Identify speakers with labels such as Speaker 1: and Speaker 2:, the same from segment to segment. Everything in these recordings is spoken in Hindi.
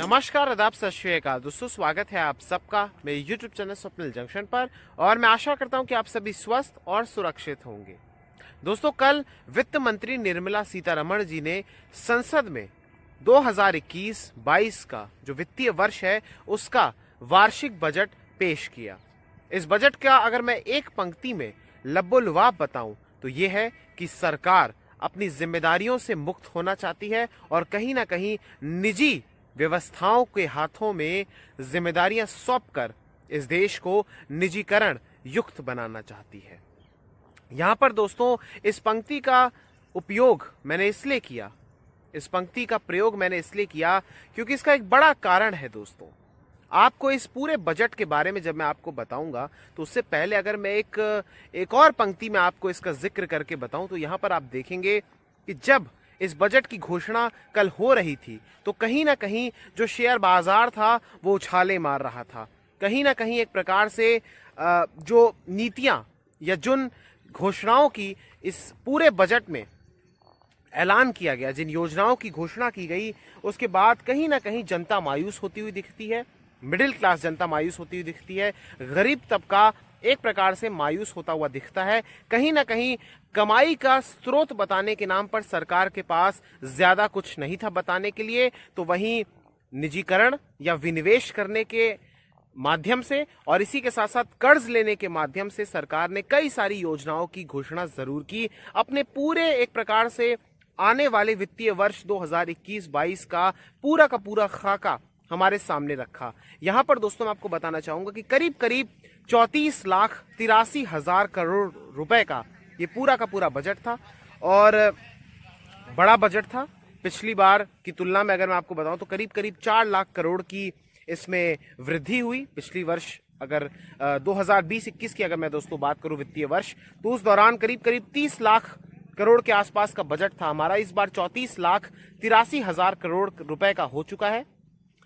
Speaker 1: नमस्कार, आदाब, सत श्री अकाल दोस्तों। स्वागत है आप सबका मेरे YouTube चैनल स्वप्निल जंक्शन पर और मैं आशा करता हूं कि आप सभी स्वस्थ और सुरक्षित होंगे। दोस्तों, कल वित्त मंत्री निर्मला सीतारमण जी ने संसद में 2021-22 का जो वित्तीय वर्ष है उसका वार्षिक बजट पेश किया। इस बजट का अगर मैं एक पंक्ति में लबोलुआब बताऊं तो ये है कि सरकार अपनी जिम्मेदारियों से मुक्त होना चाहती है और कहीं ना कहीं निजी व्यवस्थाओं के हाथों में जिम्मेदारियां सौंपकर इस देश को निजीकरण युक्त बनाना चाहती है। यहां पर दोस्तों इस पंक्ति का उपयोग मैंने इसलिए किया, इस पंक्ति का प्रयोग मैंने इसलिए किया क्योंकि इसका एक बड़ा कारण है। दोस्तों, आपको इस पूरे बजट के बारे में जब मैं आपको बताऊंगा तो उससे पहले अगर मैं एक और पंक्ति में आपको इसका जिक्र करके बताऊं तो यहां पर आप देखेंगे कि जब इस बजट की घोषणा कल हो रही थी तो कहीं ना कहीं जो शेयर बाजार था वो उछाले मार रहा था। कहीं ना कहीं एक प्रकार से जो नीतियां या जिन घोषणाओं की इस पूरे बजट में ऐलान किया गया, जिन योजनाओं की घोषणा की गई, उसके बाद कहीं ना कहीं जनता मायूस होती हुई दिखती है। मिडिल क्लास जनता मायूस होती हुई दिखती है। गरीब तबका एक प्रकार से मायूस होता हुआ दिखता है। कहीं ना कहीं कमाई का स्रोत बताने के नाम पर सरकार के पास ज्यादा कुछ नहीं था बताने के लिए, तो वहीं निजीकरण या विनिवेश करने के माध्यम से और इसी के साथ साथ कर्ज लेने के माध्यम से सरकार ने कई सारी योजनाओं की घोषणा जरूर की। अपने पूरे एक प्रकार से आने वाले वित्तीय वर्ष 2021-22 का पूरा खाका हमारे सामने रखा। यहां पर दोस्तों मैं आपको बताना चाहूंगा कि करीब 34,83,000 करोड़ रुपए का ये पूरा का पूरा बजट था और बड़ा बजट था। पिछली बार की तुलना में अगर मैं आपको बताऊं तो करीब 4 लाख करोड़ की इसमें वृद्धि हुई। पिछली वर्ष अगर 2020-21 की अगर मैं दोस्तों बात करूं वित्तीय वर्ष, तो उस दौरान करीब 30 लाख करोड़ के आसपास का बजट था हमारा। इस बार 34,83,000 करोड़ रुपए का हो चुका है।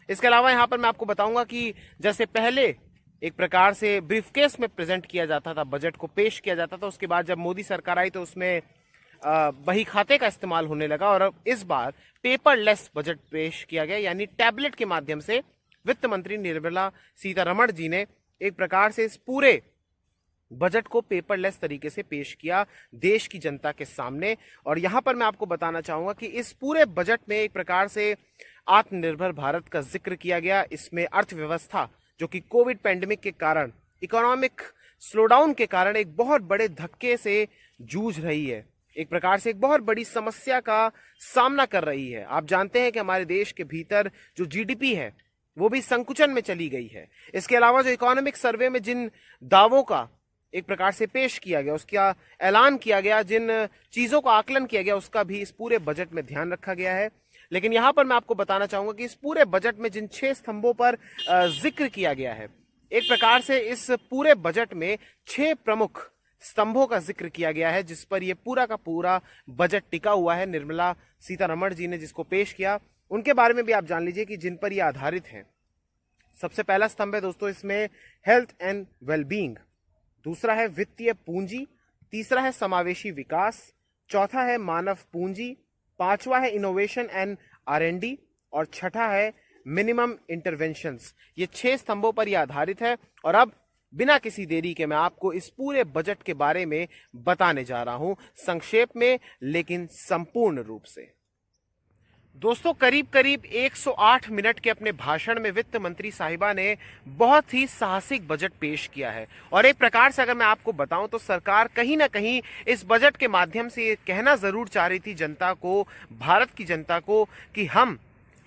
Speaker 1: इसके अलावा यहां पर मैं आपको बताऊंगा कि जैसे पहले एक प्रकार से ब्रीफकेस में प्रेजेंट किया जाता था, बजट को पेश किया जाता था, उसके बाद जब मोदी सरकार आई तो उसमें बही खाते का इस्तेमाल होने लगा और अब इस बार पेपरलेस बजट पेश किया गया, यानी टैबलेट के माध्यम से वित्त मंत्री निर्मला सीतारमण जी ने एक प्रकार से इस पूरे बजट को पेपरलेस तरीके से पेश किया देश की जनता के सामने। और यहां पर मैं आपको बताना चाहूंगा कि इस पूरे बजट में एक प्रकार से आत्मनिर्भर भारत का जिक्र किया गया। इसमें अर्थव्यवस्था जो कि कोविड पैंडेमिक के कारण, इकोनॉमिक स्लोडाउन के कारण एक बहुत बड़े धक्के से जूझ रही है, एक प्रकार से एक बहुत बड़ी समस्या का सामना कर रही है। आप जानते हैं कि हमारे देश के भीतर जो जीडीपी है वो भी संकुचन में चली गई है। इसके अलावा जो इकोनॉमिक सर्वे में जिन दावों का एक प्रकार से पेश किया गया, उसका ऐलान किया गया, जिन चीजों का आकलन किया गया, उसका भी इस पूरे बजट में ध्यान रखा गया है। लेकिन यहां पर मैं आपको बताना चाहूंगा कि इस पूरे बजट में जिन 6 स्तंभों पर जिक्र किया गया है, एक प्रकार से इस पूरे बजट में 6 प्रमुख स्तंभों का जिक्र किया गया है जिस पर यह पूरा का पूरा बजट टिका हुआ है। निर्मला सीतारमण जी ने जिसको पेश किया उनके बारे में भी आप जान लीजिए कि जिन पर यह आधारित है। सबसे पहला स्तंभ है दोस्तों इसमें हेल्थ एंड वेलबींग, दूसरा है वित्तीय पूंजी, तीसरा है समावेशी विकास, चौथा है मानव पूंजी, पांचवा है इनोवेशन एंड R&D और छठा है मिनिमम इंटरवेंशंस। ये 6 स्तंभों पर यह आधारित है। और अब बिना किसी देरी के मैं आपको इस पूरे बजट के बारे में बताने जा रहा हूं, संक्षेप में लेकिन संपूर्ण रूप से। दोस्तों, करीब 108 मिनट के अपने भाषण में वित्त मंत्री साहिबा ने बहुत ही साहसिक बजट पेश किया है और एक प्रकार से अगर मैं आपको बताऊं तो सरकार कहीं ना कहीं इस बजट के माध्यम से ये कहना जरूर चाह रही थी जनता को, भारत की जनता को, कि हम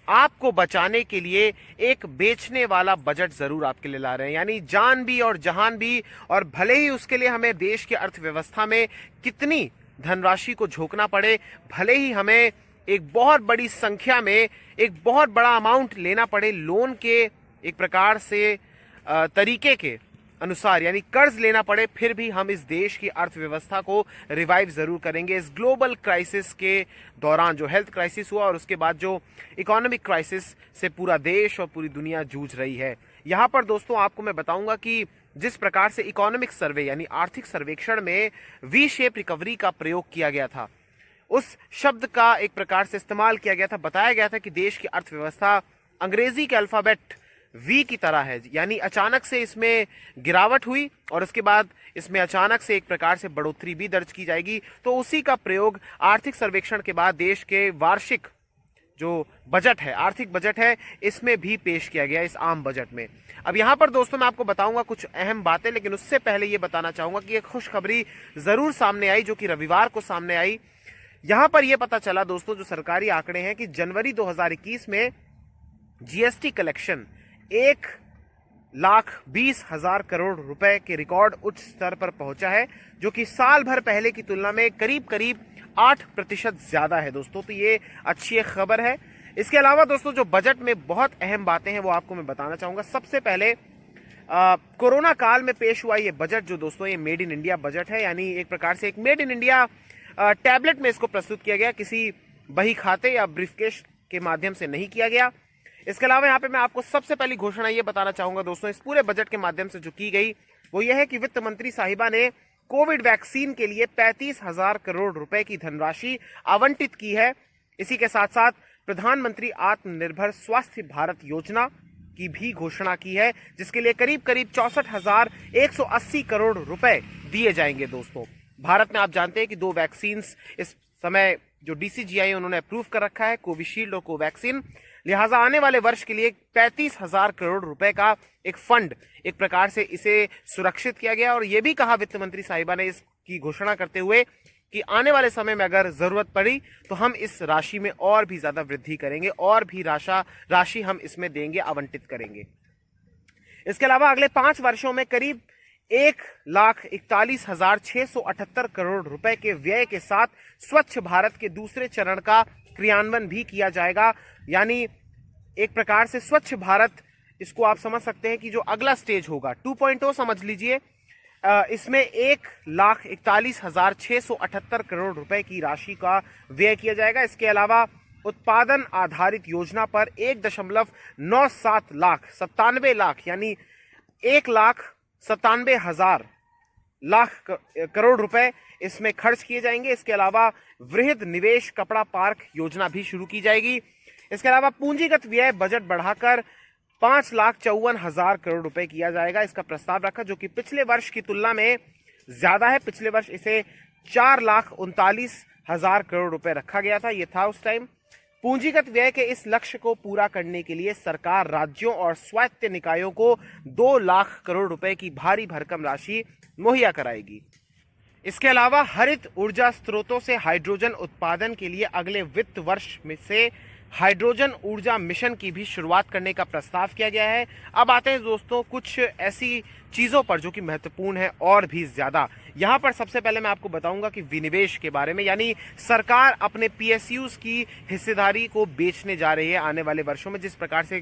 Speaker 1: आपको बचाने के लिए एक बेचने वाला बजट जरूर आपके लिए ला रहे हैं, यानी जान भी और जहान भी। और भले ही उसके लिए हमें देश की अर्थव्यवस्था में कितनी धनराशि को झोंकना पड़े, भले ही हमें एक बहुत बड़ी संख्या में एक बहुत बड़ा अमाउंट लेना पड़े लोन के एक प्रकार से तरीके के अनुसार, यानी कर्ज लेना पड़े, फिर भी हम इस देश की अर्थव्यवस्था को रिवाइव जरूर करेंगे। इस ग्लोबल क्राइसिस के दौरान जो हेल्थ क्राइसिस हुआ और उसके बाद जो इकोनॉमिक क्राइसिस से पूरा देश और पूरी दुनिया जूझ रही है। यहां पर दोस्तों आपको मैं बताऊंगा कि जिस प्रकार से इकोनॉमिक सर्वे यानी आर्थिक सर्वेक्षण में वी शेप रिकवरी का प्रयोग किया गया था, उस शब्द का एक प्रकार से इस्तेमाल किया गया था। बताया गया था कि देश की अर्थव्यवस्था अंग्रेजी के अल्फाबेट वी की तरह है, यानी अचानक से इसमें गिरावट हुई और उसके बाद इसमें अचानक से एक प्रकार से बढ़ोतरी भी दर्ज की जाएगी। तो उसी का प्रयोग आर्थिक सर्वेक्षण के बाद देश के वार्षिक जो बजट है, आर्थिक बजट है, इसमें भी पेश किया गया, इस आम बजट में। अब यहां पर दोस्तों मैं आपको बताऊंगा कुछ अहम बातें, लेकिन उससे पहले यह बताना चाहूंगा कि एक खुशखबरी जरूर सामने आई, जो कि रविवार को सामने आई। यहां पर यह पता चला दोस्तों, जो सरकारी आंकड़े हैं, कि जनवरी 2021 में जीएसटी कलेक्शन 1,20,000 करोड़ रुपए के रिकॉर्ड उच्च स्तर पर पहुंचा है, जो कि साल भर पहले की तुलना में करीब करीब 8% ज्यादा है दोस्तों। तो ये अच्छी एक खबर है। इसके अलावा दोस्तों जो बजट में बहुत अहम बातें हैं वो आपको मैं बताना चाहूंगा। सबसे पहले कोरोना काल में पेश हुआ ये बजट, जो दोस्तों ये मेड इन इंडिया बजट है, यानी एक प्रकार से एक मेड इन इंडिया टैबलेट में इसको प्रस्तुत किया गया, किसी बही खाते या ब्रीफकेस के माध्यम से नहीं किया गया। इसके अलावा यहाँ पे मैं आपको सबसे पहली घोषणा ये बताना चाहूंगा दोस्तों, इस पूरे बजट के माध्यम से जो की गई वो ये है कि वित्त मंत्री साहिबा ने कोविड वैक्सीन के लिए 35,000 करोड़ रुपए की धनराशि आवंटित की है। इसी के साथ साथ प्रधानमंत्री आत्मनिर्भर स्वास्थ्य भारत योजना की भी घोषणा की है, जिसके लिए करीब करीब 64,180 करोड़ रुपए दिए जाएंगे दोस्तों। भारत में आप जानते हैं कि 2 वैक्सीन इस समय जो डीसीजीआई उन्होंने अप्रूव कर रखा है, कोविशील्ड और कोवैक्सीन। लिहाजा आने वाले वर्ष के लिए 35,000 करोड़ रुपए का एक फंड एक प्रकार से इसे सुरक्षित किया गया। और यह भी कहा वित्त मंत्री साहिबा ने इसकी घोषणा करते हुए कि आने वाले समय में अगर जरूरत पड़ी तो हम इस राशि में और भी ज्यादा वृद्धि करेंगे, और भी राशि हम इसमें देंगे, आवंटित करेंगे। इसके अलावा अगले 5 वर्षों में करीब 1,41,678 करोड़ रुपए के व्यय के साथ स्वच्छ भारत के दूसरे चरण का क्रियान्वयन भी किया जाएगा। यानी एक प्रकार से स्वच्छ भारत, इसको आप समझ सकते हैं कि जो अगला स्टेज होगा 2.0 समझ लीजिए, इसमें 1,41,678 करोड़ रुपए की राशि का व्यय किया जाएगा। इसके अलावा उत्पादन आधारित योजना पर 1.97 लाख यानी 1,97,000 करोड़ रुपए इसमें खर्च किए जाएंगे। इसके अलावा वृहद निवेश कपड़ा पार्क योजना भी शुरू की जाएगी। इसके अलावा पूंजीगत व्यय बजट बढ़ाकर 5,54,000 करोड़ रुपए किया जाएगा, इसका प्रस्ताव रखा, जो कि पिछले वर्ष की तुलना में ज्यादा है। पिछले वर्ष इसे 4,39,000 करोड़ रुपए रखा गया था, यह था उस टाइम। पूंजीगत व्यय के इस लक्ष्य को पूरा करने के लिए सरकार राज्यों और स्वायत्त निकायों को 2 लाख करोड़ रुपए की भारी भरकम राशि मुहैया कराएगी। इसके अलावा हरित ऊर्जा स्रोतों से हाइड्रोजन उत्पादन के लिए अगले वित्त वर्ष में से हाइड्रोजन ऊर्जा मिशन की भी शुरुआत करने का प्रस्ताव किया गया है। अब आते हैं दोस्तों कुछ ऐसी चीजों पर जो कि महत्वपूर्ण है और भी ज्यादा। यहां पर सबसे पहले मैं आपको बताऊंगा कि विनिवेश के बारे में, यानी सरकार अपने पीएसयूज की हिस्सेदारी को बेचने जा रही है आने वाले वर्षों में। जिस प्रकार से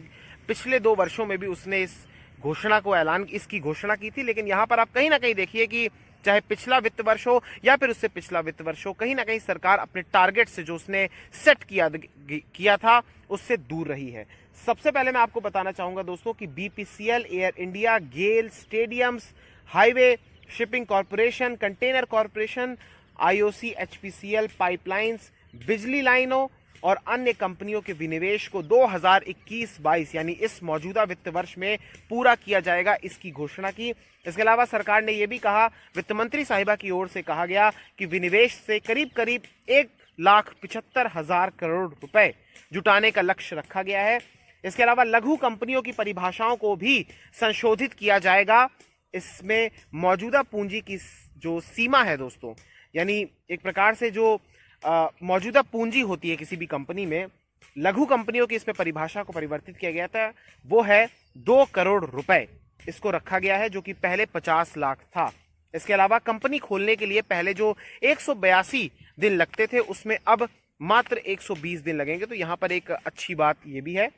Speaker 1: पिछले 2 वर्षों में भी उसने इसकी घोषणा की थी, लेकिन यहां पर आप कहीं ना कहीं देखिए कि चाहे पिछला वित्त वर्ष हो या फिर उससे पिछला वित्त वर्ष हो, कहीं ना कहीं सरकार अपने टारगेट से जो उसने सेट किया था उससे दूर रही है। सबसे पहले मैं आपको बताना चाहूंगा दोस्तों कि BPCL, Air India, GAIL, stadiums, highway shipping corporation, container corporation, IOC, HPCL, pipelines, बिजली लाइनों और अन्य कंपनियों के विनिवेश को 2021-22 यानी इस मौजूदा वित्त वर्ष में पूरा किया जाएगा, इसकी घोषणा की। इसके अलावा सरकार ने यह भी कहा, वित्त मंत्री साहिबा की ओर से कहा गया कि विनिवेश से करीब करीब 1,75,000 करोड़ रुपए जुटाने का लक्ष्य रखा गया है। इसके अलावा लघु कंपनियों की परिभाषाओं को भी संशोधित किया जाएगा। इसमें मौजूदा पूंजी की जो सीमा है दोस्तों, यानी एक प्रकार से जो मौजूदा पूंजी होती है किसी भी कंपनी में, लघु कंपनियों की इसमें परिभाषा को परिवर्तित किया गया था, वो है 2 करोड़ रुपए इसको रखा गया है, जो कि पहले 50 लाख था। इसके अलावा कंपनी खोलने के लिए पहले जो 182 दिन लगते थे उसमें अब मात्र 120 दिन लगेंगे, तो यहां पर एक अच्छी बात यह भी है।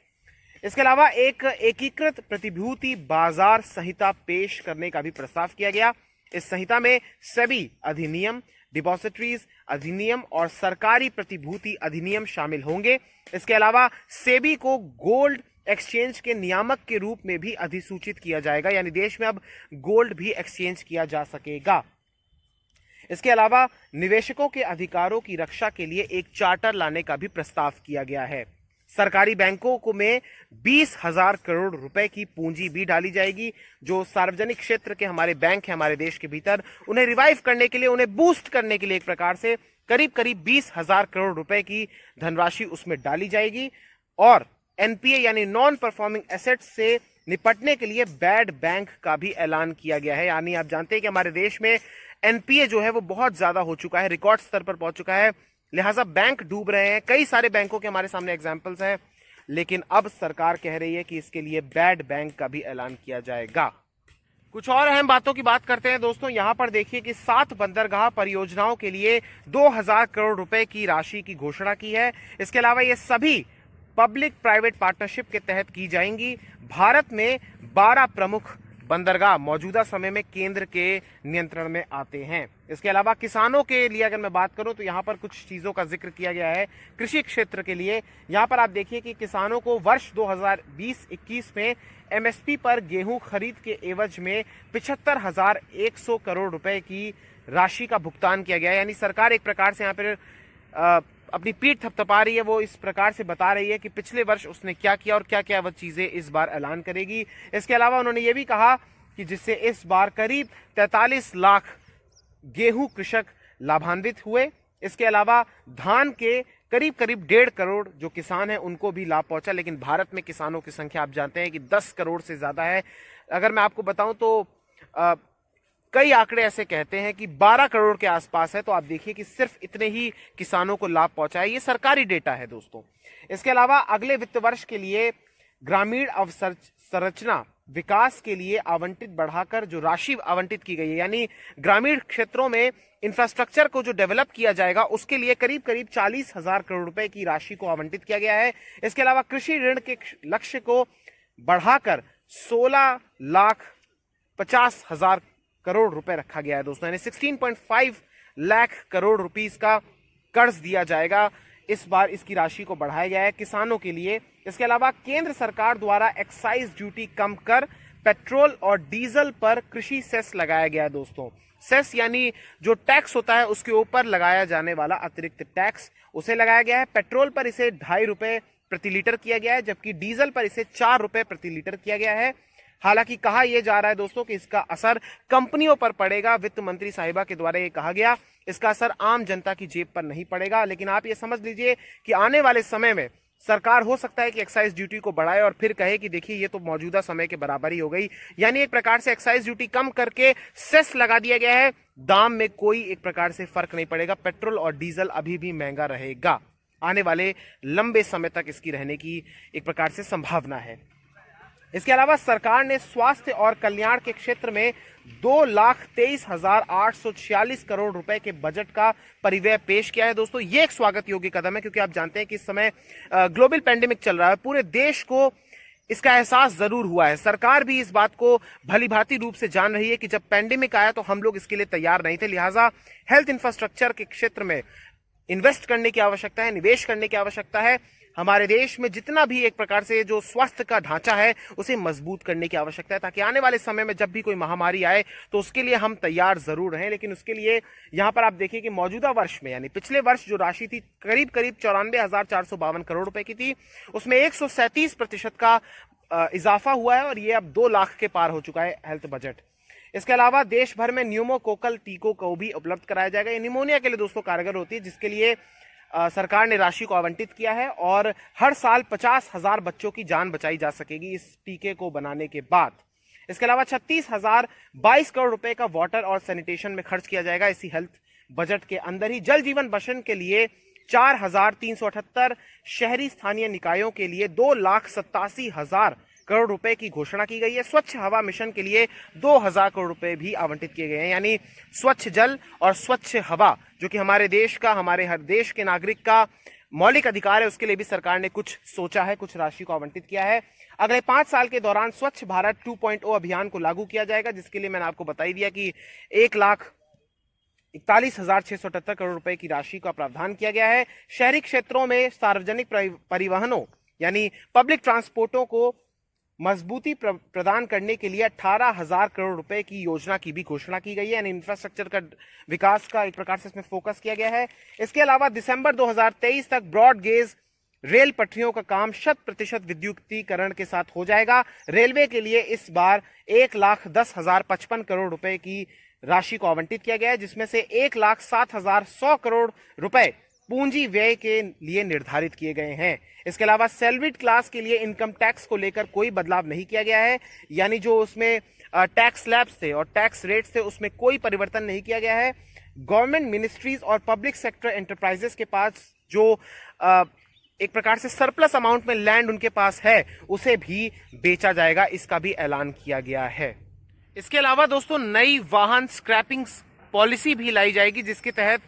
Speaker 1: इसके अलावा एक एकीकृत प्रतिभूति बाजार संहिता पेश करने का भी प्रस्ताव किया गया। इस संहिता में सेबी अधिनियम, डिपॉजिटरीज अधिनियम और सरकारी प्रतिभूति अधिनियम शामिल होंगे। इसके अलावा सेबी को गोल्ड एक्सचेंज के नियामक के रूप में भी अधिसूचित किया जाएगा, यानी देश में अब गोल्ड भी एक्सचेंज किया जा सकेगा। इसके अलावा निवेशकों के अधिकारों की रक्षा के लिए एक चार्टर लाने का भी प्रस्ताव किया गया है। सरकारी बैंकों को में 20,000 करोड़ रुपए की पूंजी भी डाली जाएगी। जो सार्वजनिक क्षेत्र के हमारे बैंक हैं हमारे देश के भीतर, उन्हें रिवाइव करने के लिए, उन्हें बूस्ट करने के लिए एक प्रकार से करीब करीब 20,000 करोड़ रुपए की धनराशि उसमें डाली जाएगी। और एनपीए यानी नॉन परफॉर्मिंग एसेट्स से निपटने के लिए बैड बैंक का भी ऐलान किया गया है। यानी आप जानते हैं कि हमारे देश में एनपीए जो है वो बहुत ज्यादा हो चुका है, रिकॉर्ड स्तर पर पहुंच चुका है, लिहाजा बैंक डूब रहे हैं। कई सारे बैंकों के हमारे सामने एग्जांपल्स हैं, लेकिन अब सरकार कह रही है कि इसके लिए बैड बैंक का भी ऐलान किया जाएगा। कुछ और अहम बातों की बात करते हैं दोस्तों। यहां पर देखिए कि 7 बंदरगाह परियोजनाओं के लिए 2,000 करोड़ रुपए की राशि की घोषणा की है। इसके अलावा ये सभी पब्लिक प्राइवेट पार्टनरशिप के तहत की जाएंगी। भारत में 12 प्रमुख बंदरगाह मौजूदा समय में केंद्र के नियंत्रण में आते हैं। इसके अलावा किसानों के लिए अगर मैं बात करूं तो यहां पर कुछ चीजों का जिक्र किया गया है कृषि क्षेत्र के लिए। यहां पर आप देखिए कि किसानों को वर्ष 2020-21 में एमएसपी पर गेहूं खरीद के एवज में 75,100 करोड़ रुपए की राशि का भुगतान किया गया है। यानी सरकार एक प्रकार से यहां पर अपनी पीठ थपथपा रही है। वो इस प्रकार से बता रही है कि पिछले वर्ष उसने क्या किया और क्या क्या वह चीजें इस बार ऐलान करेगी। इसके अलावा उन्होंने ये भी कहा कि जिससे इस बार करीब 43 लाख गेहूं कृषक लाभान्वित हुए। इसके अलावा धान के करीब करीब 1.5 करोड़ जो किसान हैं उनको भी लाभ पहुंचा। लेकिन भारत में किसानों की संख्या आप जानते हैं कि 10 करोड़ से ज्यादा है। अगर मैं आपको बताऊं तो कई आंकड़े ऐसे कहते हैं कि 12 करोड़ के आसपास है। तो आप देखिए कि सिर्फ इतने ही किसानों को लाभ पहुंचा है। ये सरकारी डेटा है दोस्तों। इसके अलावा अगले वित्त वर्ष के लिए ग्रामीण अवसंरचना विकास के लिए आवंटित बढ़ाकर जो राशि आवंटित की गई है, यानी ग्रामीण क्षेत्रों में इंफ्रास्ट्रक्चर को जो डेवलप किया जाएगा उसके लिए करीब करीब 40,000 करोड़ रुपए की राशि को आवंटित किया गया है। इसके अलावा कृषि ऋण के लक्ष्य को बढ़ाकर 16,50,000 करोड़ रुपए रखा गया है दोस्तों। यानी 16.5 लाख करोड़ रुपीस का कर्ज दिया जाएगा। इस बार इसकी राशि को बढ़ाया गया है किसानों के लिए। इसके अलावा केंद्र सरकार द्वारा एक्साइज ड्यूटी कम कर पेट्रोल और डीजल पर कृषि सेस लगाया गया है दोस्तों। सेस यानी जो टैक्स होता है उसके ऊपर लगाया जाने वाला अतिरिक्त टैक्स, उसे लगाया गया है। पेट्रोल पर इसे 2.5 रुपए प्रति लीटर किया गया है, जबकि डीजल पर इसे 4 रुपए प्रति लीटर किया गया है। हालांकि कहा यह जा रहा है दोस्तों कि इसका असर कंपनियों पर पड़ेगा। वित्त मंत्री साहिबा के द्वारा यह कहा गया इसका असर आम जनता की जेब पर नहीं पड़ेगा। लेकिन आप ये समझ लीजिए कि आने वाले समय में सरकार हो सकता है कि एक्साइज ड्यूटी को बढ़ाए और फिर कहे कि देखिए ये तो मौजूदा समय के बराबर ही हो गई। यानी एक प्रकार से एक्साइज ड्यूटी कम करके सेस लगा दिया गया है। दाम में कोई एक प्रकार से फर्क नहीं पड़ेगा। पेट्रोल और डीजल अभी भी महंगा रहेगा। आने वाले लंबे समय तक इसकी रहने की एक प्रकार से संभावना है। इसके अलावा सरकार ने स्वास्थ्य और कल्याण के क्षेत्र में 2,23,846 करोड़ रुपए के बजट का परिव्यय पेश किया है दोस्तों। ये एक स्वागत योग्य कदम है, क्योंकि आप जानते हैं कि इस समय ग्लोबल पैंडेमिक चल रहा है। पूरे देश को इसका एहसास जरूर हुआ है। सरकार भी इस बात को भलीभांति रूप से जान रही है कि जब पैंडेमिक आया तो हम लोग इसके लिए तैयार नहीं थे। लिहाजा हेल्थ इंफ्रास्ट्रक्चर के क्षेत्र में इन्वेस्ट करने की आवश्यकता है, निवेश करने की आवश्यकता है। हमारे देश में जितना भी एक प्रकार से जो स्वास्थ्य का ढांचा है उसे मजबूत करने की आवश्यकता है, ताकि आने वाले समय में जब भी कोई महामारी आए तो उसके लिए हम तैयार जरूर रहें। लेकिन उसके लिए यहां पर आप देखिए कि मौजूदा वर्ष में यानी पिछले वर्ष जो राशि थी करीब करीब 94,452 करोड़ रुपए की थी, उसमें 137% का इजाफा हुआ है और ये अब 2 लाख के पार हो चुका है हेल्थ बजट। इसके अलावा देश भर में न्यूमोकोकल टीकों को भी उपलब्ध कराया जाएगा। ये निमोनिया के लिए दोस्तों कारगर होती है, जिसके लिए सरकार ने राशि को आवंटित किया है और हर साल 50,000 बच्चों की जान बचाई जा सकेगी इस टीके को बनाने के बाद। इसके अलावा 36,022 करोड़ रुपए का वाटर और सैनिटेशन में खर्च किया जाएगा इसी हेल्थ बजट के अंदर ही। जल जीवन मिशन के लिए 4,378 शहरी स्थानीय निकायों के लिए 2,87,000 करोड़ रुपए की घोषणा की गई है। स्वच्छ हवा मिशन के लिए 2,000 करोड़ रुपए भी आवंटित किए गए हैं। यानी स्वच्छ जल और स्वच्छ हवा जो कि हमारे देश का, हमारे हर देश के नागरिक का मौलिक अधिकार है, उसके लिए भी सरकार ने कुछ सोचा है, कुछ राशि को आवंटित किया है। अगले 5 साल के दौरान स्वच्छ भारत 2.0 अभियान को लागू किया जाएगा, जिसके लिए मैंने आपको बता ही दिया कि 1,41,678 करोड़ रुपए की राशि का प्रावधान किया गया है। शहरी क्षेत्रों में सार्वजनिक परिवहनों यानी पब्लिक ट्रांसपोर्टों को मजबूती प्रदान करने के लिए 18,000 करोड़ रुपए की योजना की भी घोषणा की गई है। यानी इंफ्रास्ट्रक्चर का विकास का एक प्रकार से इसमें फोकस किया गया है। इसके अलावा दिसंबर 2023 तक ब्रॉड गेज रेल पटरियों का काम 100% विद्युतीकरण के साथ हो जाएगा। रेलवे के लिए इस बार 1,10,055 करोड़ रुपए की राशि को आवंटित किया गया है, जिसमें से 1,07,100 करोड़ रुपए पूंजी व्यय के लिए निर्धारित किए गए हैं। इसके अलावा सैलरीड क्लास के लिए इनकम टैक्स को लेकर कोई बदलाव नहीं किया गया है, यानी जो उसमें टैक्स स्लैब्स थे और टैक्स रेट्स थे उसमें कोई परिवर्तन नहीं किया गया है। गवर्नमेंट मिनिस्ट्रीज और पब्लिक सेक्टर एंटरप्राइजेस के पास जो एक प्रकार से सरप्लस अमाउंट में लैंड उनके पास है उसे भी बेचा जाएगा, इसका भी ऐलान किया गया है। इसके अलावा दोस्तों नई वाहन स्क्रैपिंग पॉलिसी भी लाई जाएगी, जिसके तहत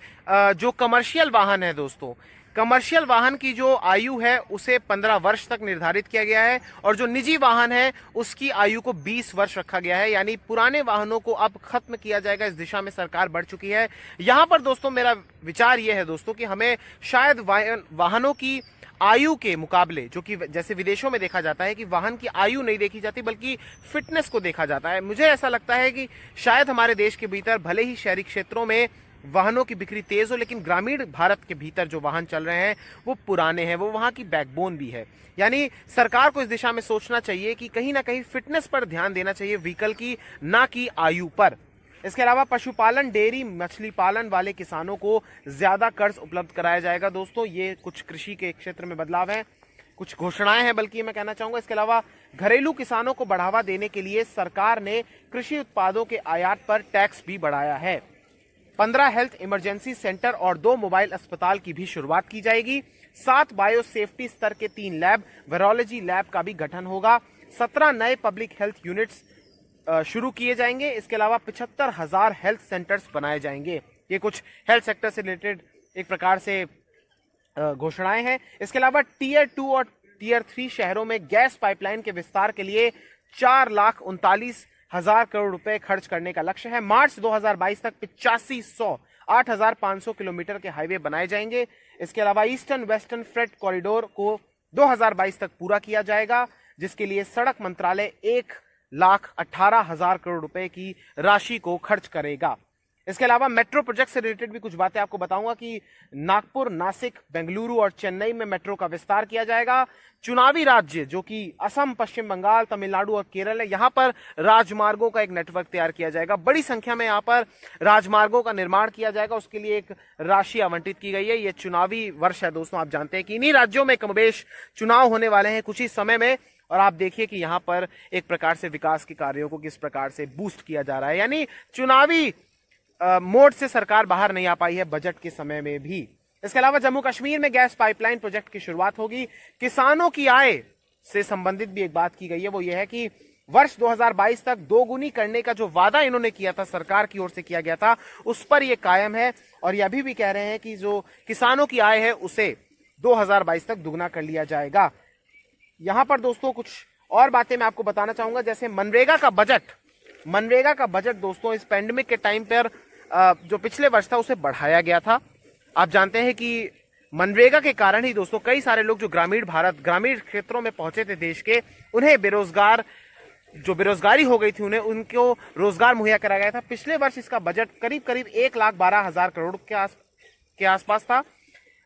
Speaker 1: जो कमर्शियल वाहन है दोस्तों, कमर्शियल वाहन की जो आयु है उसे 15 वर्ष तक निर्धारित किया गया है और जो निजी वाहन है उसकी आयु को 20 वर्ष रखा गया है, यानी पुराने वाहनों को अब खत्म किया जाएगा। इस दिशा में सरकार बढ़ चुकी है। यहां पर दोस्तों मेरा विचार यह है दोस्तों कि हमें शायद वाहनों की आयु के मुकाबले, जो कि जैसे विदेशों में देखा जाता है कि वाहन की आयु नहीं देखी जाती बल्कि फिटनेस को देखा जाता है, मुझे ऐसा लगता है कि शायद हमारे देश के भीतर भले ही शहरी क्षेत्रों में वाहनों की बिक्री तेज हो, लेकिन ग्रामीण भारत के भीतर जो वाहन चल रहे हैं वो पुराने हैं, वो वहां की बैकबोन भी है। यानी सरकार को इस दिशा में सोचना चाहिए कि कहीं ना कहीं फिटनेस पर ध्यान देना चाहिए व्हीकल की, ना कि आयु पर। इसके अलावा पशुपालन, डेयरी, मछली पालन वाले किसानों को ज्यादा कर्ज उपलब्ध कराया जाएगा। दोस्तों ये कुछ कृषि के क्षेत्र में बदलाव है, कुछ घोषणाएं हैं बल्कि मैं कहना चाहूंगा। इसके अलावा घरेलू किसानों को बढ़ावा देने के लिए सरकार ने कृषि उत्पादों के आयात पर टैक्स भी बढ़ाया है। 15 हेल्थ इमरजेंसी सेंटर और 2 मोबाइल अस्पताल की भी शुरुआत की जाएगी। 7 बायो सेफ्टी स्तर के 3 लैब, वायरोलॉजी लैब का भी गठन होगा। 17 नए पब्लिक हेल्थ यूनिट्स शुरू किए जाएंगे। इसके अलावा 75,000 हेल्थ सेंटर्स बनाए जाएंगे। ये कुछ हेल्थ सेक्टर से रिलेटेड एक प्रकार से घोषणाएं हैं। इसके अलावा टीयर 2 और टीयर 3 शहरों में गैस पाइपलाइन के विस्तार के लिए 4,39,000 करोड़ रुपए खर्च करने का लक्ष्य है। मार्च 2022 तक 8,500 किलोमीटर के हाईवे बनाए जाएंगे। इसके अलावा ईस्टर्न वेस्टर्न फ्रेट कॉरिडोर को 2022 तक पूरा किया जाएगा, जिसके लिए सड़क मंत्रालय 1,18,000 करोड़ रुपए की राशि को खर्च करेगा। इसके अलावा मेट्रो प्रोजेक्ट से रिलेटेड भी कुछ बातें आपको बताऊंगा कि नागपुर, नासिक, बेंगलुरु और चेन्नई में मेट्रो का विस्तार किया जाएगा। चुनावी राज्य जो कि असम, पश्चिम बंगाल, तमिलनाडु और केरल है, यहां पर राजमार्गों का एक नेटवर्क तैयार किया जाएगा। बड़ी संख्या में यहां पर राजमार्गों का निर्माण किया जाएगा, उसके लिए एक राशि आवंटित की गई है। यह चुनावी वर्ष है दोस्तों, आप जानते हैं कि इन्हीं राज्यों में कमोबेश चुनाव होने वाले हैं कुछ ही समय में, और आप देखिए कि यहां पर एक प्रकार से विकास के कार्यों को किस प्रकार से बूस्ट किया जा रहा है। यानी चुनावी मोड से सरकार बाहर नहीं आ पाई है बजट के समय में भी। इसके अलावा जम्मू कश्मीर में गैस पाइपलाइन प्रोजेक्ट की शुरुआत होगी। किसानों की आय से संबंधित भी एक बात की गई है, वो ये है कि वर्ष 2022 तक दोगुनी करने का जो वादा इन्होंने किया था, सरकार की ओर से किया गया था, उस पर यह कायम है। और यह अभी भी कह रहे हैं कि जो किसानों की आय है उसे 2022 तक दुगना कर लिया जाएगा। यहां पर दोस्तों कुछ और बातें मैं आपको बताना चाहूंगा, जैसे मनरेगा का बजट दोस्तों इस पैंडेमिक के टाइम पर जो पिछले वर्ष था उसे बढ़ाया गया था। आप जानते हैं कि मनरेगा के कारण ही दोस्तों कई सारे लोग जो ग्रामीण क्षेत्रों में पहुंचे थे देश के, उन्हें बेरोजगारी हो गई थी, उनको रोजगार मुहैया कराया गया था। पिछले वर्ष इसका बजट करीब 1,12,000 करोड़ के आसपास था,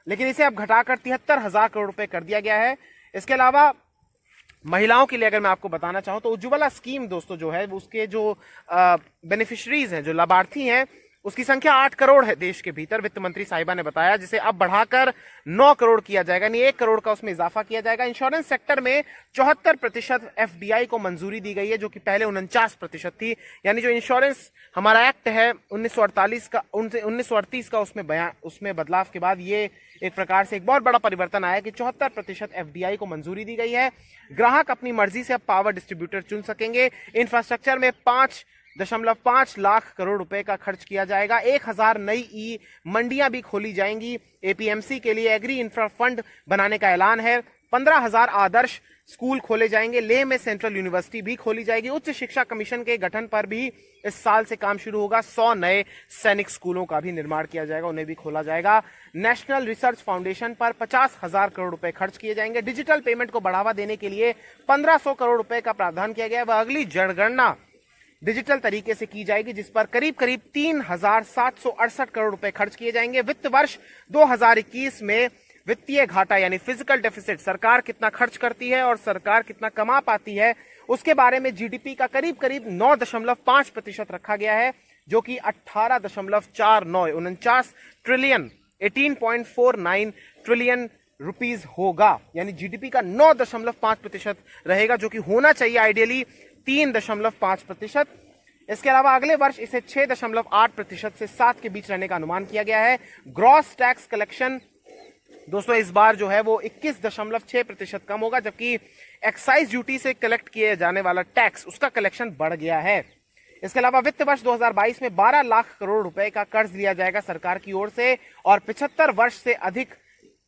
Speaker 1: लेकिन इसे अब घटाकर 73,000 करोड़ रुपए कर दिया गया है। इसके अलावा महिलाओं के लिए अगर मैं आपको बताना चाहूं तो उज्ज्वला स्कीम दोस्तों जो है उसके जो बेनिफिशरीज हैं, जो लाभार्थी हैं, उसकी संख्या 8 करोड़ है देश के भीतर। वित्त मंत्री साहिबा ने बताया, जिसे अब बढ़ाकर 9 करोड़ किया जाएगा, यानी 1 करोड़ का उसमें इजाफा किया जाएगा। इंश्योरेंस सेक्टर में 74% FDI को मंजूरी दी गई है, जो कि पहले 49% थी। यानी जो इंश्योरेंस हमारा एक्ट है 1938 का उसमें बदलाव के बाद ये एक प्रकार से एक बहुत बड़ा परिवर्तन आया कि 74% FDI को मंजूरी दी गई है। ग्राहक अपनी मर्जी से अब पावर डिस्ट्रीब्यूटर चुन सकेंगे। इंफ्रास्ट्रक्चर में 5.5 लाख करोड़ रुपए का खर्च किया जाएगा। 1,000 नई ई मंडियां भी खोली जाएंगी। APMC के लिए एग्री इंफ्रा फंड बनाने का ऐलान है। 15,000 आदर्श स्कूल खोले जाएंगे। लेह में सेंट्रल यूनिवर्सिटी भी खोली जाएगी। उच्च शिक्षा कमीशन के गठन पर भी इस साल से काम शुरू होगा। 100 नए सैनिक स्कूलों का भी निर्माण किया जाएगा, उन्हें भी खोला जाएगा। नेशनल रिसर्च फाउंडेशन पर 50,000 करोड़ रुपए खर्च किए जाएंगे। डिजिटल पेमेंट को बढ़ावा देने के लिए 1,500 करोड़ रुपए का प्रावधान किया गया है। वह अगली जनगणना डिजिटल तरीके से की जाएगी, जिस पर करीब 3,768 करोड़ रुपए खर्च किए जाएंगे। वित्त वर्ष 2021 में वित्तीय घाटा यानी फिजिकल डेफिसिट, सरकार कितना खर्च करती है और सरकार कितना कमा पाती है, उसके बारे में जीडीपी का करीब करीब 9.5% रखा गया है, जो कि 18.49 ट्रिलियन 18.49 ट्रिलियन रुपीज होगा। यानी जीडीपी का 9.5% रहेगा, जो कि होना चाहिए आइडियली 3.5%। इसके अलावा अगले वर्ष इसे 6.8% से 7 के बीच रहने का अनुमान किया गया है। ग्रॉस टैक्स कलेक्शन दोस्तों इस बार जो है वो 21.6% कम होगा, जबकि एक्साइज ड्यूटी से कलेक्ट किए जाने वाला टैक्स उसका कलेक्शन बढ़ गया है। इसके अलावा वित्त वर्ष 2022 में 12 लाख करोड़ रुपए का कर्ज लिया जाएगा सरकार की ओर से, और 75 वर्ष से अधिक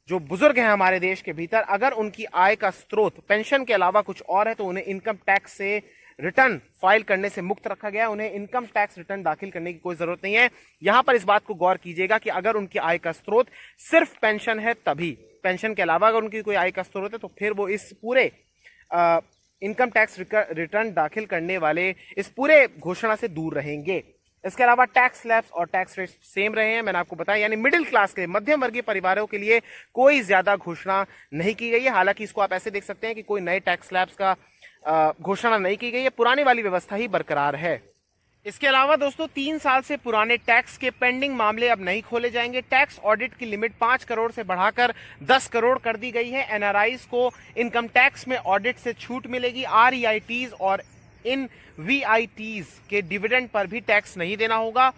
Speaker 1: जो बुजुर्ग हैं हमारे देश के भीतर, अगर उनकी आय का स्रोत पेंशन के अलावा कुछ और है तो उन्हें इनकम टैक्स से रिटर्न फाइल करने से मुक्त रखा गया है। उन्हें इनकम टैक्स रिटर्न दाखिल करने की कोई जरूरत नहीं है। यहां पर इस बात को गौर कीजिएगा कि अगर उनकी आय का स्रोत सिर्फ पेंशन है, तभी पेंशन के अलावा अगर उनकी कोई आय का स्रोत है तो फिर वो इस पूरे इनकम टैक्स रिटर्न दाखिल करने वाले इस पूरे घोषणा से दूर रहेंगे। इसके अलावा टैक्स स्लैब्स और टैक्स रेट सेम रहे हैं, मैंने आपको बताया। यानी मिडिल क्लास के मध्यम वर्गीय परिवारों के लिए कोई ज्यादा घोषणा नहीं की गई है। हालांकि इसको आप ऐसे देख सकते हैं कि कोई नए टैक्स स्लैब्स का घोषणा नहीं की गई है, पुरानी वाली व्यवस्था ही बरकरार है। इसके अलावा दोस्तों 3 साल से पुराने टैक्स के पेंडिंग मामले अब नहीं खोले जाएंगे। टैक्स ऑडिट की लिमिट 5 करोड़ से बढ़ाकर 10 करोड़ कर दी गई है। एनआरआईज को इनकम टैक्स में ऑडिट से छूट मिलेगी। आरईआईटीज और इन वीआईटीज के डिविडेंड पर भी टैक्स नहीं देना होगा।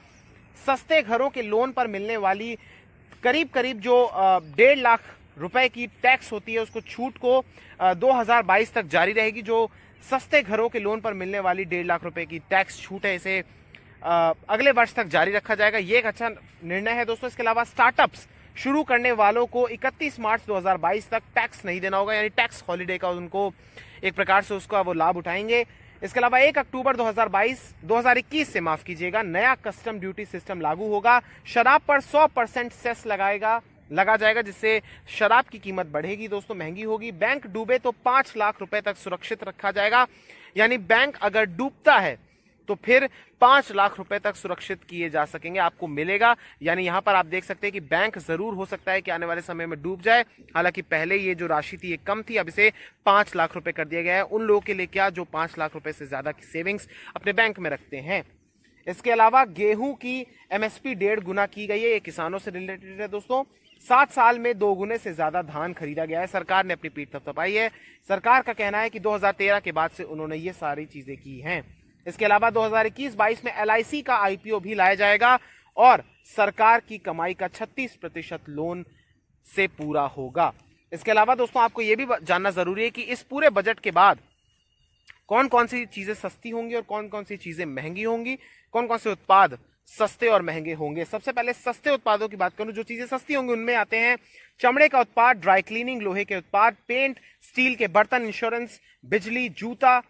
Speaker 1: सस्ते घरों के लोन पर मिलने वाली करीब करीब जो 1.5 लाख रुपए की टैक्स होती है, उसको छूट को 2022 तक जारी रहेगी। जो सस्ते घरों के लोन पर मिलने वाली 1.5 लाख रुपए की टैक्स छूट है, इसे अगले वर्ष तक जारी रखा जाएगा। ये एक अच्छा निर्णय है दोस्तों। इसके अलावा स्टार्टअप्स शुरू करने वालों को 31 मार्च 2022 तक टैक्स नहीं देना होगा, यानी टैक्स हॉलिडे का उनको एक प्रकार से उसका वो लाभ उठाएंगे। इसके अलावा 1 अक्टूबर 2021 से माफ कीजिएगा, नया कस्टम ड्यूटी सिस्टम लागू होगा। शराब पर 100% सेस लगा जाएगा, जिससे शराब की कीमत बढ़ेगी दोस्तों, महंगी होगी। बैंक डूबे तो 5 लाख रुपए तक सुरक्षित रखा जाएगा। यानी बैंक अगर डूबता है तो फिर 5 लाख रुपए तक सुरक्षित किए जा सकेंगे, आपको मिलेगा। यानी यहां पर आप देख सकते हैं कि बैंक जरूर हो सकता है कि आने वाले समय में डूब जाए। हालांकि पहले ये जो राशि थी ये कम थी, अब इसे 5 लाख रुपए कर दिया गया है। उन लोगों के लिए क्या जो 5 लाख रुपए से ज्यादा की सेविंग्स अपने बैंक में रखते हैं। इसके अलावा गेहूं की एमएसपी 1.5 गुना की गई है। ये किसानों से रिलेटेड है दोस्तों। 7 साल में 2 गुने से ज्यादा धान खरीदा गया है। सरकार ने अपनी पीठ थपथपाई है। सरकार का कहना है कि 2013 के बाद से उन्होंने ये सारी चीजें की हैं। इसके अलावा 2021-22 में एलआईसी का आईपीओ भी लाया जाएगा और सरकार की कमाई का 36% लोन से पूरा होगा। इसके अलावा दोस्तों आपको यह भी जानना जरूरी है कि इस पूरे बजट के बाद कौन कौन सी चीजें सस्ती होंगी और कौन कौन सी चीजें महंगी होंगी, कौन कौन से उत्पाद सस्ते और महंगे होंगे। सबसे पहले सस्ते उत्पादों की बात करूं, जो चीजें सस्ती होंगी उनमें आते हैं चमड़े का उत्पाद, ड्राई क्लीनिंग, लोहे के उत्पाद, पेंट, स्टील के बर्तन, इंश्योरेंस, बिजली, जूता,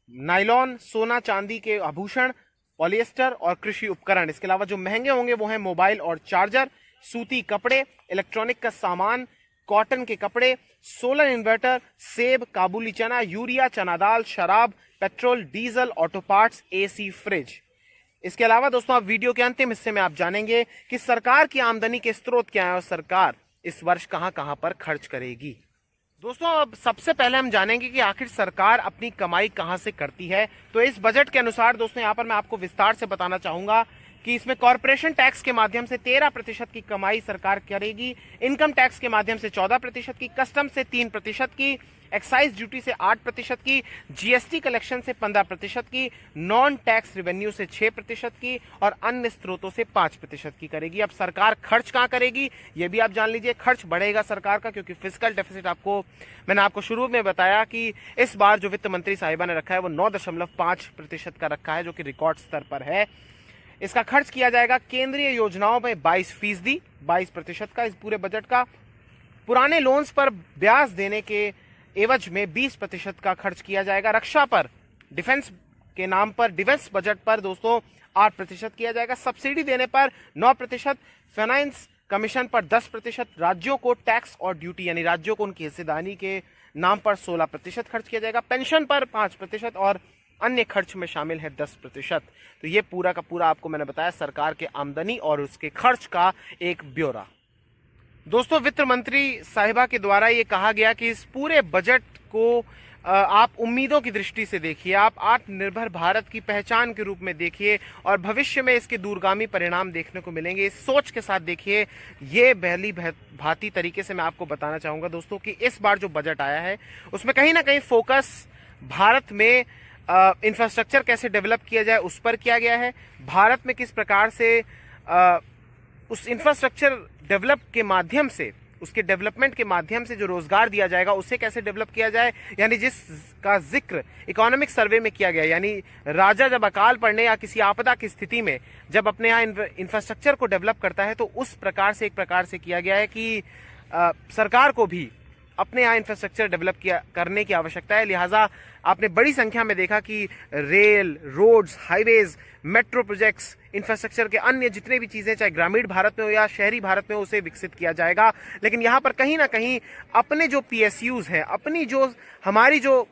Speaker 1: नायलॉन, सोना चांदी के आभूषण, पॉलिएस्टर और कृषि उपकरण। इसके अलावा जो महंगे होंगे वो हैं मोबाइल और चार्जर, सूती कपड़े, इलेक्ट्रॉनिक का सामान, कॉटन के कपड़े, सोलर इन्वर्टर, सेब, काबुली चना, यूरिया, चना दाल, शराब, petrol, diesel, auto parts, AC, fridge. इसके अलावा दोस्तों आप वीडियो के अंतिम हिस्से में आप जानेंगे कि सरकार की आमदनी के स्रोत क्या है और सरकार इस वर्ष कहां कहां पर खर्च करेगी। दोस्तों अब सबसे पहले हम जानेंगे कि आखिर सरकार अपनी कमाई कहां से करती है। तो इस बजट के अनुसार दोस्तों यहां पर मैं आपको विस्तार से बताना चाहूंगा कि इसमें कॉर्पोरेशन टैक्स के माध्यम से 13% की कमाई सरकार करेगी, इनकम टैक्स के माध्यम से 14% की, कस्टम से 3% की, एक्साइज ड्यूटी से 8% की, जीएसटी कलेक्शन से 15% की, नॉन टैक्स रेवेन्यू से 6% की और अन्य स्रोतों से 5% की करेगी। अब सरकार खर्च कहां करेगी ये भी आप जान लीजिए। खर्च बढ़ेगा सरकार का, क्योंकि फिस्कल डेफिसिट मैंने आपको शुरू में बताया कि इस बार जो वित्त मंत्री साहिबा ने रखा है वो 9.5% का रखा है, जो कि रिकॉर्ड स्तर पर है। इसका खर्च किया जाएगा केंद्रीय योजनाओं में 22% का इस पूरे बजट का। पुराने लोन्स पर ब्याज देने के एवज में 20% का खर्च किया जाएगा। रक्षा पर, डिफेंस के नाम पर, डिफेंस बजट पर दोस्तों 8% किया जाएगा। सब्सिडी देने पर 9%, फाइनेंस कमीशन पर 10%, राज्यों को टैक्स और ड्यूटी यानी राज्यों को उनकी हिस्सेदारी के नाम पर 16% खर्च किया जाएगा। पेंशन पर 5% और अन्य खर्च में शामिल है 10%। तो ये पूरा का पूरा आपको मैंने बताया सरकार के आमदनी और उसके खर्च का एक ब्यौरा। दोस्तों, वित्त मंत्री साहिबा के द्वारा ये कहा गया कि इस पूरे बजट को आप उम्मीदों की दृष्टि से देखिए, आप आत्मनिर्भर भारत की पहचान के रूप में देखिए और भविष्य में इसके दूरगामी परिणाम देखने को मिलेंगे, इस सोच के साथ देखिए। ये भली भांति तरीके से मैं आपको बताना चाहूंगा दोस्तों कि इस बार जो बजट आया है उसमें कहीं ना कहीं फोकस भारत में इंफ्रास्ट्रक्चर कैसे डेवलप किया जाए उस पर किया गया है। भारत में किस प्रकार से उस इंफ्रास्ट्रक्चर डेवलप के माध्यम से, उसके डेवलपमेंट के माध्यम से जो रोजगार दिया जाएगा उसे कैसे डेवलप किया जाए, यानी जिसका जिक्र इकोनॉमिक सर्वे में किया गया। यानी राजा जब अकाल पड़ने या किसी आपदा की स्थिति में जब अपने यहाँ इंफ्रास्ट्रक्चर को डेवलप करता है तो उस प्रकार से, एक प्रकार से किया गया है कि सरकार को भी अपने यहाँ इंफ्रास्ट्रक्चर डेवलप करने की आवश्यकता है। लिहाजा आपने बड़ी संख्या में देखा कि rail, roads, highways, metro projects, infrastructure के अन्य जितने भी चीजें चाहे ग्रामीण भारत में हो या शहरी भारत में, उसे विकसित किया जाएगा। लेकिन यहाँ पर कहीं ना कहीं अपने जो PSUs हैं, अपनी जो हमारी जो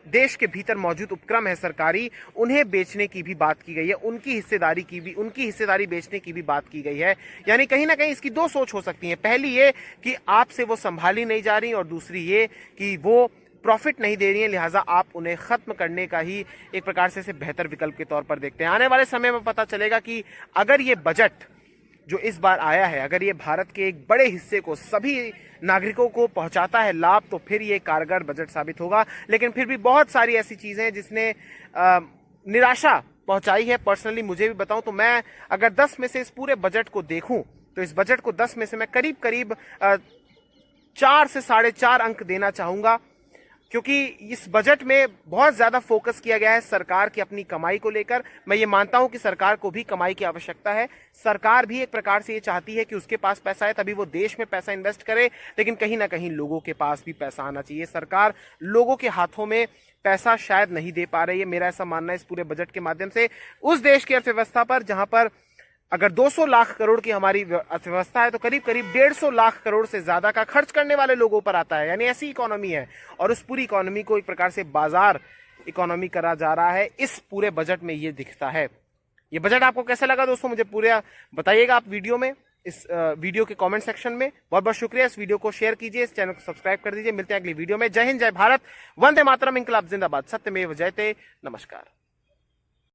Speaker 1: देश के भीतर मौजूद उपक्रम है सरकारी, उन्हें बेचने की भी बात की गई है, उनकी हिस्सेदारी बेचने की भी बात की गई है। यानी कहीं ना कहीं इसकी दो सोच हो सकती है। पहली ये कि आपसे वो संभाली नहीं जा रही और दूसरी ये कि वो प्रॉफिट नहीं दे रही है, लिहाजा आप उन्हें खत्म करने का ही एक प्रकार से इसे बेहतर विकल्प के तौर पर देखते हैं। आने वाले समय में पता चलेगा कि अगर ये बजट जो इस बार आया है, अगर ये भारत के एक बड़े हिस्से को, सभी नागरिकों को पहुंचाता है लाभ, तो फिर ये कारगर बजट साबित होगा। लेकिन फिर भी बहुत सारी ऐसी चीजें हैं जिसने निराशा पहुंचाई है। पर्सनली मुझे भी बताऊं तो मैं अगर 10 में से इस पूरे बजट को देखूं तो इस बजट को 10 में से मैं करीब करीब 4 से 4.5 अंक देना चाहूंगा, क्योंकि इस बजट में बहुत ज्यादा फोकस किया गया है सरकार की अपनी कमाई को लेकर। मैं ये मानता हूं कि सरकार को भी कमाई की आवश्यकता है, सरकार भी एक प्रकार से ये चाहती है कि उसके पास पैसा है तभी वो देश में पैसा इन्वेस्ट करे, लेकिन कहीं ना कहीं लोगों के पास भी पैसा आना चाहिए। सरकार लोगों के हाथों में पैसा शायद नहीं दे पा रही है, मेरा ऐसा मानना है इस पूरे बजट के माध्यम से। उस देश की अर्थव्यवस्था पर जहां पर अगर 200 लाख करोड़ की हमारी अर्थव्यवस्था है तो करीब करीब 150 लाख करोड़ से ज्यादा का खर्च करने वाले लोगों पर आता है। यानी ऐसी इकोनॉमी है और उस पूरी इकोनॉमी को एक प्रकार से बाजार इकोनॉमी करा जा रहा है। इस पूरे बजट में ये दिखता है। ये बजट आपको कैसा लगा दोस्तों, मुझे पूरा बताइएगा आप वीडियो में, इस वीडियो के कमेंट सेक्शन में। बहुत बहुत शुक्रिया। इस वीडियो को शेयर कीजिए, इस चैनल को सब्सक्राइब कर दीजिए। मिलते हैं अगली वीडियो में। जय हिंद, जय भारत, वंदे मातरम, इंकलाब जिंदाबाद, सत्यमेव जयते। नमस्कार।